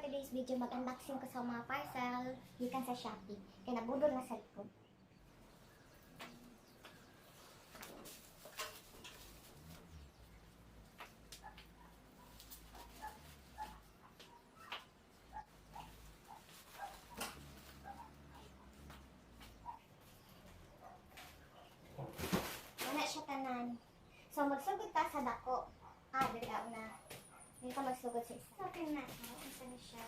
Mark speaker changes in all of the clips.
Speaker 1: today's video, mag-unboxing ko sa mga parcel gikan sa Shopee. Kaya nabudol na sa likod. Wala siya tanan. So, magsugod ta sa dako. Dili na. Hindi ka magsugod sa isa. So, tingnan natin. Isa na siya.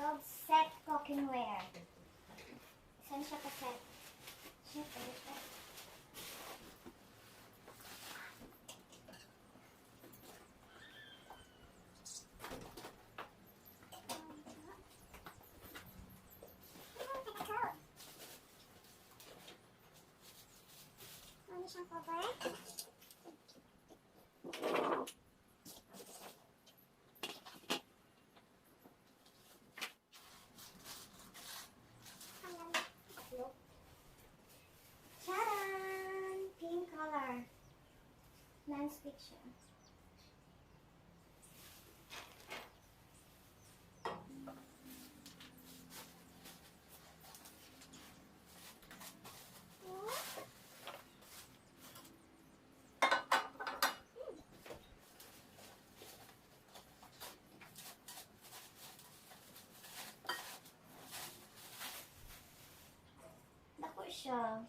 Speaker 1: Love set cookingware. Saan siya ka-set? Shit, ito. Ano siyang cover? Charan! Pink color. Non-stick siya. Dako siya.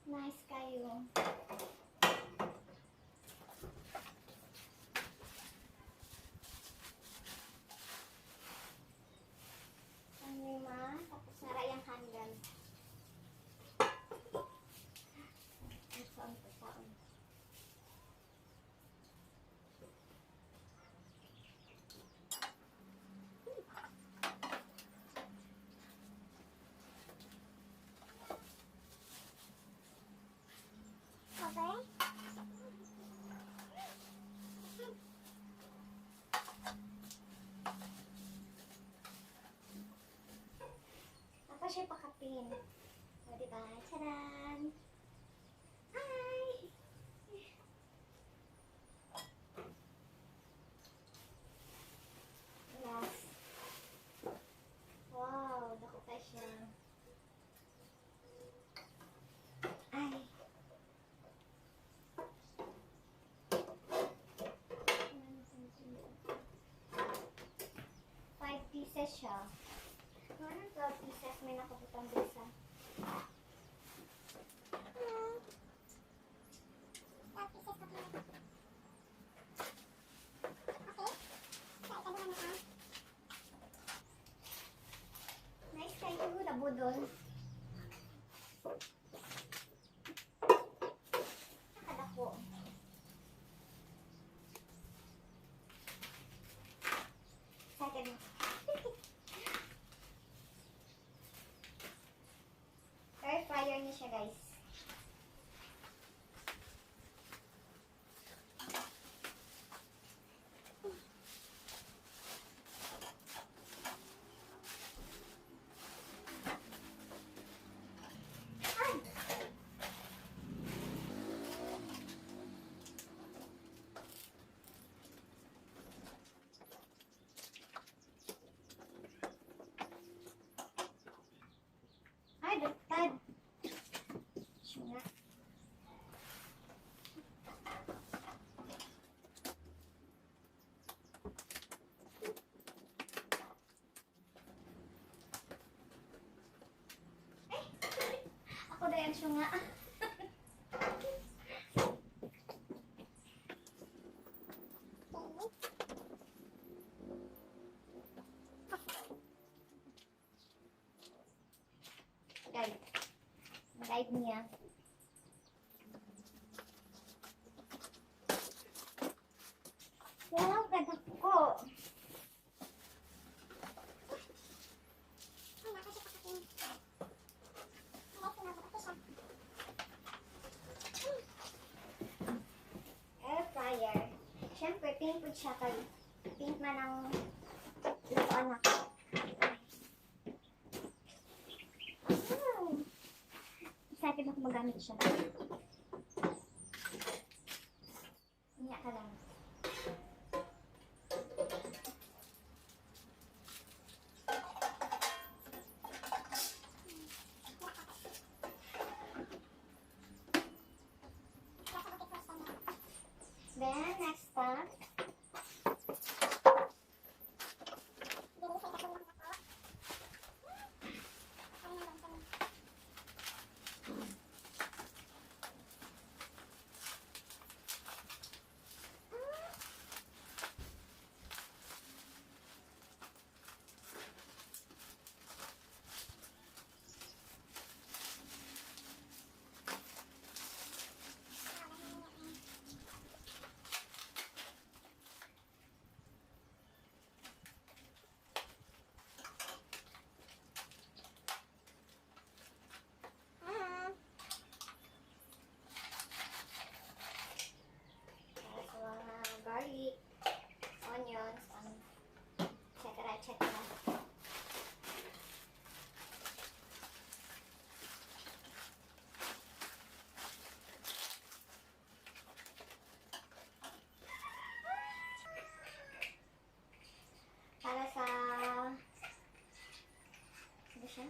Speaker 1: Nice kayo. Ang lima, tapos nara yung handle. Saan. Okay. Ako siya pakapin. O, diba? Charan! Hi! Yes. Wow, dako pa siya. Ay. 5 pieces siya. Ano 12 pieces? May nakabutang bisa. Nice kayo. Nabudol. Nakadako. Second. Air fryer niya siya, guys. Ay, dagtad. Siya nga. Ako dahil siya nga. Guide niya. Wow, ganda ko. pink po siya kay pink man ang lutoan na ko. Excited ako magamit siya. Inya ka lang. Then, next step. Garlic, onions, etc. Para sa ano siya?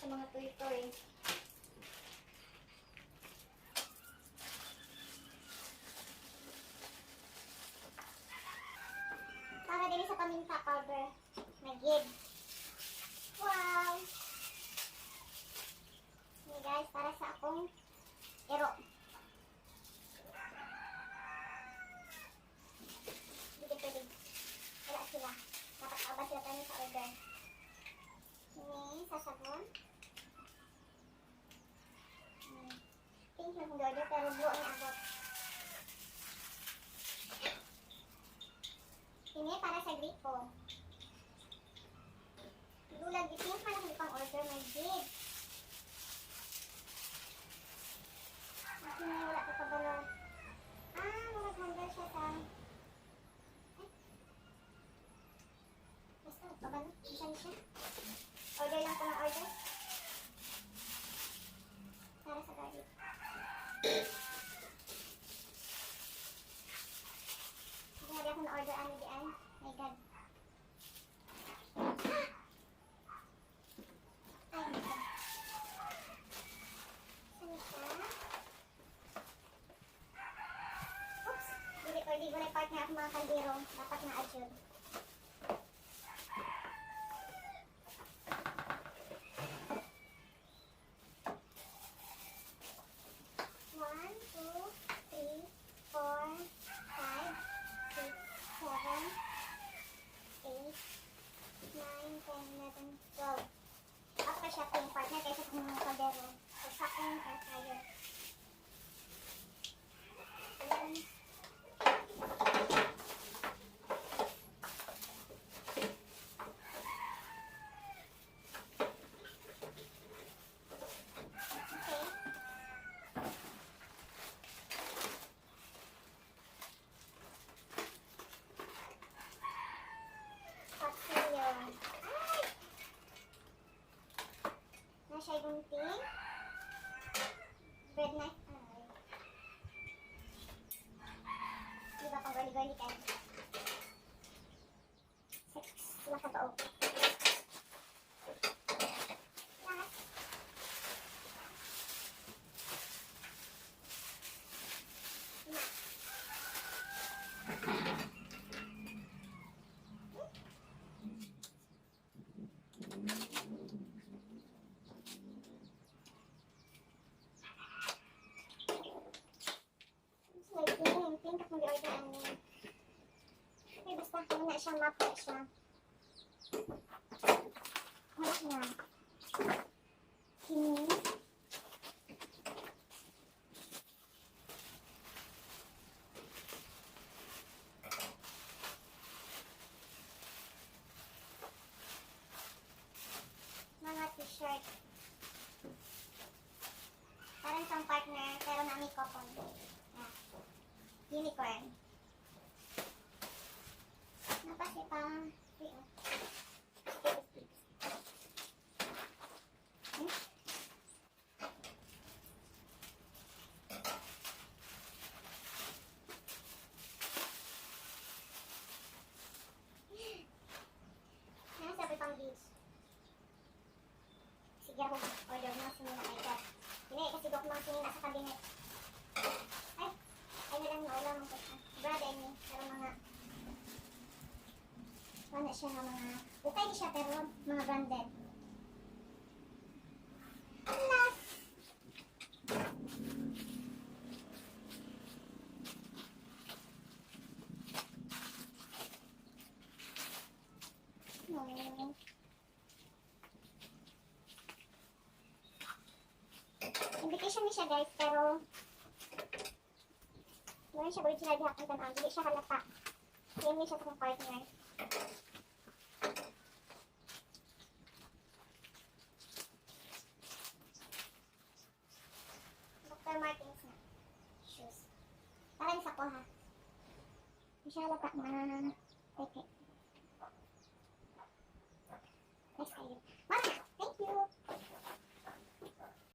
Speaker 1: Sa mga toy-toy. Para din sa paminta powder na gid. Wow! Okay guys, para sa akong ero. Hindi pwede. Wala sila. Dapat abad sila tayo sa order. Ini sa sabon. Pink na kong order pero blue ang abot. Ini para sa gripo. Dulag di pink man ang pang order may gig. Kasi wala ka kabalo. Mag-handle siya sa basta kabalo. Saan siya? Order lang ko ng order. Para sa garlic. Hindi ako na-order ano diyan. My God. Ay, my God. Saan siya? Oops! Hindi ko na part na ako mga kaldero. Dapat na-adjud. Ako pa siya pink partner kaysa kung mga kaldero. So, sa akin, air fryer. Siya gunting. Bread knife. Diba pang gali-gali ka? 6 lang ka ba? Last. Wala siya, mapa siya. Wala na. Kini. Popon. Unicorn. Napasi pang sabi pang beach. Sige ako, order mo sinina kay Kat. Hindi, kasi dok mga sinina sa cabinet. Ay na lang naulang mo ko siya. Brad, ay pero mga wala siya ng mga, okay di siya pero mga branded. Last! Invitation ni siya guys, pero meron siya original dihapon ka na, hindi siya halata. Same ni siya sa kong partner. Dr. Martens na shoes. Parang sa ko ha. Hindi siya halata na teke. Nice kayo. Mara! Thank you!